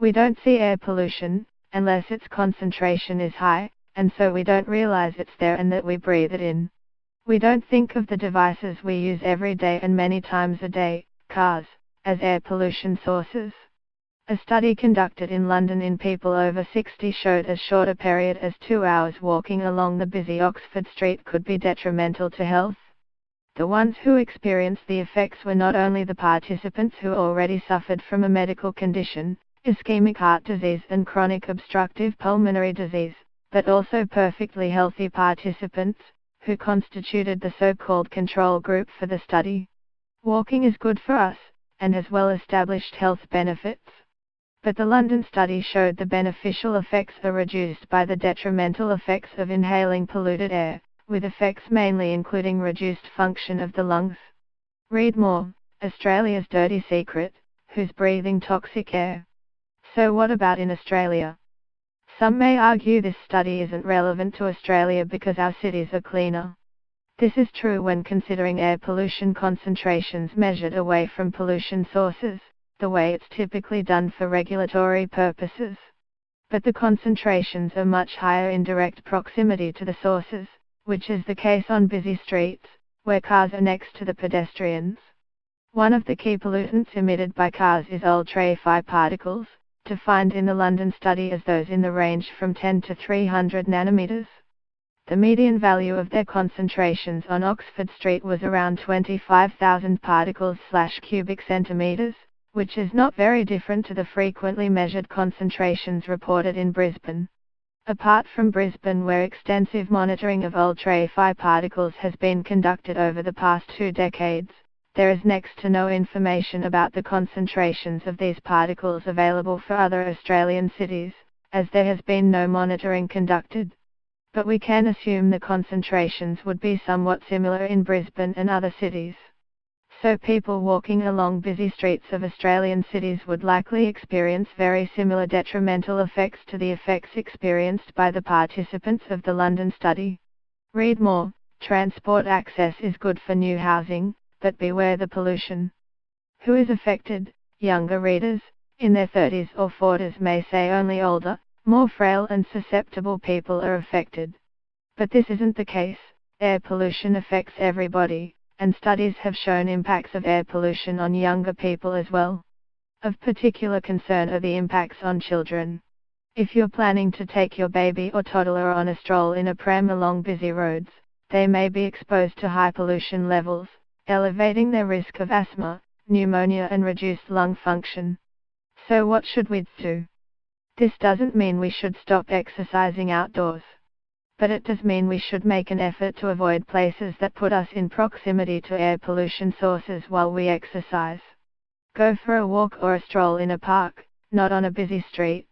We don't see air pollution, unless its concentration is high, and so we don't realize it's there and that we breathe it in. We don't think of the devices we use every day and many times a day, cars, as air pollution sources. A study conducted in London in people over 60 showed as short a period as 2 hours walking along the busy Oxford Street could be detrimental to health. The ones who experienced the effects were not only the participants who already suffered from a medical condition, ischemic heart disease and chronic obstructive pulmonary disease, but also perfectly healthy participants, who constituted the so-called control group for the study. Walking is good for us, and has well-established health benefits. But the London study showed the beneficial effects are reduced by the detrimental effects of inhaling polluted air, with effects mainly including reduced function of the lungs. Read more, Australia's Dirty Secret, who's breathing toxic air. So what about in Australia? Some may argue this study isn't relevant to Australia because our cities are cleaner. This is true when considering air pollution concentrations measured away from pollution sources, the way it's typically done for regulatory purposes. But the concentrations are much higher in direct proximity to the sources, which is the case on busy streets, where cars are next to the pedestrians. One of the key pollutants emitted by cars is ultra-fine particles, defined in the London study as those in the range from 10 to 300 nanometers. The median value of their concentrations on Oxford Street was around 25,000 particles/cubic centimeters, which is not very different to the frequently measured concentrations reported in Brisbane. Apart from Brisbane, where extensive monitoring of ultra-fine particles has been conducted over the past 2 decades, there is next to no information about the concentrations of these particles available for other Australian cities, as there has been no monitoring conducted. But we can assume the concentrations would be somewhat similar in Brisbane and other cities. So people walking along busy streets of Australian cities would likely experience very similar detrimental effects to the effects experienced by the participants of the London study. Read more, transport access is good for new housing, but beware the pollution. Who is affected? Younger readers, in their 30s or 40s may say only older, more frail and susceptible people are affected. But this isn't the case. Air pollution affects everybody, and studies have shown impacts of air pollution on younger people as well. Of particular concern are the impacts on children. If you're planning to take your baby or toddler on a stroll in a pram along busy roads, they may be exposed to high pollution levels, elevating their risk of asthma, pneumonia and reduced lung function. So what should we do? This doesn't mean we should stop exercising outdoors. But it does mean we should make an effort to avoid places that put us in proximity to air pollution sources while we exercise. Go for a walk or a stroll in a park, not on a busy street.